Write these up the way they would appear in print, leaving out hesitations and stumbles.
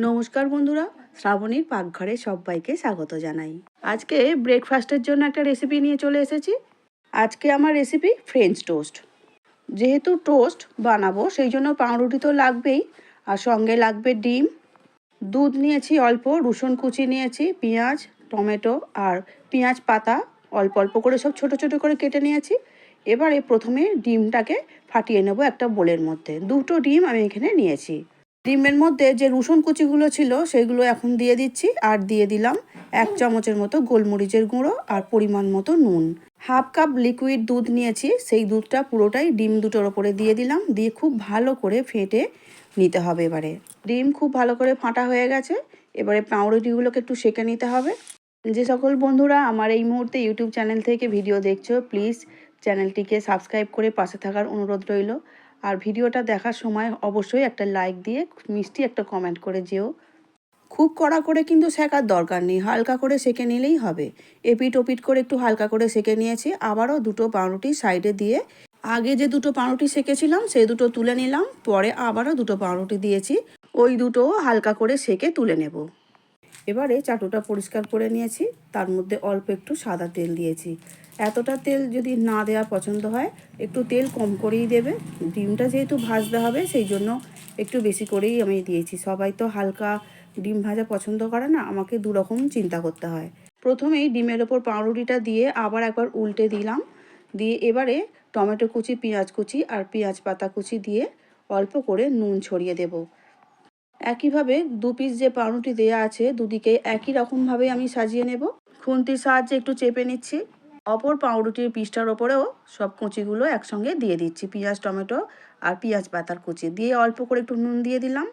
নমস্কার বন্ধুরা, শ্রাবণীর পাকঘরে সবাইকে স্বাগত জানাই। আজকে ব্রেকফাস্টের জন্য একটা রেসিপি নিয়ে চলে এসেছি। আজকে আমার রেসিপি ফ্রেঞ্চ টোস্ট। যেহেতু টোস্ট বানাবো সেই জন্য পাউরুটি তো লাগবেই, আর সঙ্গে লাগবে ডিম, দুধ নিয়েছি অল্প, রসুন কুচি নিয়েছি, পেঁয়াজ, টমেটো আর পেঁয়াজ পাতা অল্প অল্প করে সব ছোট ছোট করে কেটে নিয়েছি। এবারে প্রথমে ডিমটাকে ফাটিয়ে নেব একটা বোলের মধ্যে। দুটো ডিম আমি এখানে নিয়েছি। ডিমের মধ্যে যে রসুন কুচিগুলো ছিল সেগুলো এখন দিয়ে দিচ্ছি, আর দিয়ে দিলাম 1 চামচের মতো গোলমরিচের গুঁড়ো আর পরিমাণ মতো নুন। হাফ কাপ লিকুইড দুধ নিয়েছি, সেই দুধটা পুরোটাই ডিম দুটোর ওপরে দিয়ে দিলাম, দিয়ে খুব ভালো করে ফেটে নিতে হবে। এবারে ডিম খুব ভালো করে ফাটা হয়ে গেছে, এবারে পাউরুটিগুলোকে একটু সেঁকে নিতে হবে। যে সকল বন্ধুরা আমার এই মুহূর্তে ইউটিউব চ্যানেল থেকে ভিডিও দেখছো, প্লিজ চ্যানেলটিকে সাবস্ক্রাইব করে পাশে থাকার অনুরোধ রইল। আর ভিডিওটা দেখার সময় অবশ্যই একটা লাইক দিয়ে মিষ্টি একটা কমেন্ট করে যেও। খুব কড়া করে কিন্তু সেকার দরকার নেই, হালকা করে সেকে নিলেই হবে। এপিট ওপিট করে একটু হালকা করে সেকে নিয়েছি। আবারও দুটো পাউরুটি সাইডে দিয়ে, আগে যে দুটো পাউরুটি সেকেছিলাম সেই দুটো তুলে নিলাম, পরে আবারও দুটো পাউরুটি দিয়েছি, ওই দুটো হালকা করে সেকে তুলে নেব। এবারে চাটুটা পরিষ্কার করে নিয়েছি, তার মধ্যে অল্প একটু সাদা তেল দিয়েছি। এতটা তেল যদি না দেওয়া পছন্দ হয় একটু তেল কম করেই দেবে। ডিমটা যেহেতু ভাজতে হবে সেই জন্য একটু বেশি করেই আমি দিয়েছি। সবাই তো হালকা ডিম ভাজা পছন্দ করে না, আমাকে দুরকম চিন্তা করতে হয়। প্রথমেই ডিমের ওপর পাউরুটিটা দিয়ে আবার একবার উল্টে দিলাম, দিয়ে এবারে টমেটো কুচি, পেঁয়াজ কুচি আর পেঁয়াজ পাতা কুচি দিয়ে অল্প করে নুন ছড়িয়ে দেব। একইভাবে 2 পিস যে পাউরুটি দেওয়া আছে দুদিকে একই রকমভাবে আমি সাজিয়ে নেব। খুন্তির সাহায্যে একটু চেপে নিচ্ছি। অপর পাউরুটির পিসটার ওপরেও সব কুচিগুলো একসঙ্গে দিয়ে দিচ্ছি, পেঁয়াজ, টমেটো আর পেঁয়াজ পাতার কুচি দিয়ে অল্প করে একটু নুন দিয়ে দিলাম।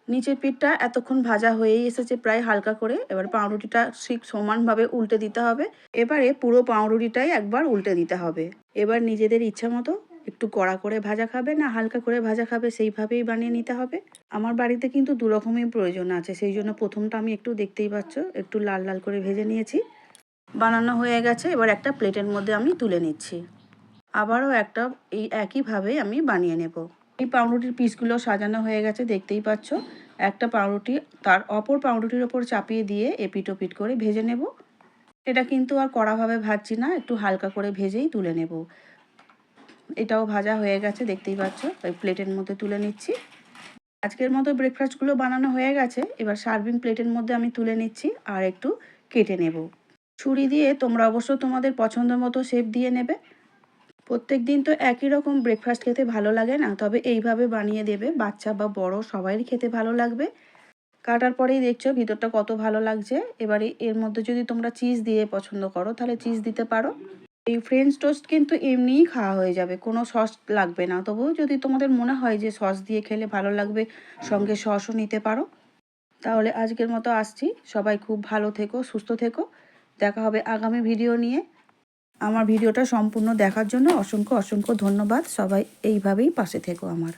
নিচের পিঠটা এতক্ষণ ভাজা হয়েই এসেছে প্রায় হালকা করে। এবার পাউরুটিটা ঠিক সমানভাবে উল্টে দিতে হবে। এবারে পুরো পাউরুটিটাই একবার উল্টে দিতে হবে। এবার নিজেদের ইচ্ছা মতো একটু কড়া করে ভাজা খাবে না হালকা করে ভাজা খাবে সেইভাবেই বানিয়ে নিতে হবে। আমার বাড়িতে কিন্তু দুরকমই প্রয়োজন আছে, সেই জন্য প্রথমটা আমি একটু দেখতেই পাচ্ছ একটু লাল লাল করে ভেজে নিয়েছি। বানানো হয়ে গেছে, এবার একটা প্লেটের মধ্যে আমি তুলে নিচ্ছি। আবারও একটা এই একইভাবে আমি বানিয়ে নেব। এই পাউরুটির পিসগুলো সাজানো হয়ে গেছে দেখতেই পাচ্ছ। একটা পাউরুটি তার অপর পাউরুটির ওপর চাপিয়ে দিয়ে এপিট ওপিট করে ভেজে নেব। এটা কিন্তু আর কড়াভাবে ভাজছি না, একটু হালকা করে ভেজেই তুলে নেব। এটাও ভাজা হয়ে গেছে দেখতেই পাচ্ছ, ওই প্লেটের মধ্যে তুলে নিচ্ছি। আজকের মতো ব্রেকফাস্টগুলো বানানো হয়ে গেছে, এবার সার্ভিং প্লেটের মধ্যে আমি তুলে নিচ্ছি আর একটু কেটে নেব। ছুরি দিয়ে তোমরা অবশ্য তোমাদের পছন্দ মতো শেপ দিয়ে নেবে। প্রত্যেক দিন তো একই রকম ব্রেকফাস্ট খেতে ভালো লাগে না, তবে এইভাবে বানিয়ে দেবে, বাচ্চা বা বড় সবারই খেতে ভালো লাগবে। কাটার পরেই দেখছো ভিতরটা কত ভালো লাগছে। এবারে এর মধ্যে যদি তোমরা চিজ দিয়ে পছন্দ করো তাহলে চিজ দিতে পারো। এই ফ্রেঞ্চ টোস্ট কিন্তু এমনিই খাওয়া হয়ে যাবে, কোনো সস লাগবে না। তবুও যদি তোমাদের মনে হয় যে সস দিয়ে খেলে ভালো লাগবে, সঙ্গে সসও নিতে পারো। তাহলে আজকের মতো আসছি, সবাই খুব ভালো থেকো, সুস্থ থেকো। দেখা হবে আগামী ভিডিও নিয়ে। আমার ভিডিওটা সম্পূর্ণ দেখার জন্য অসংখ্য অসংখ্য ধন্যবাদ। সবাই এইভাবেই পাশে থেকো আমার।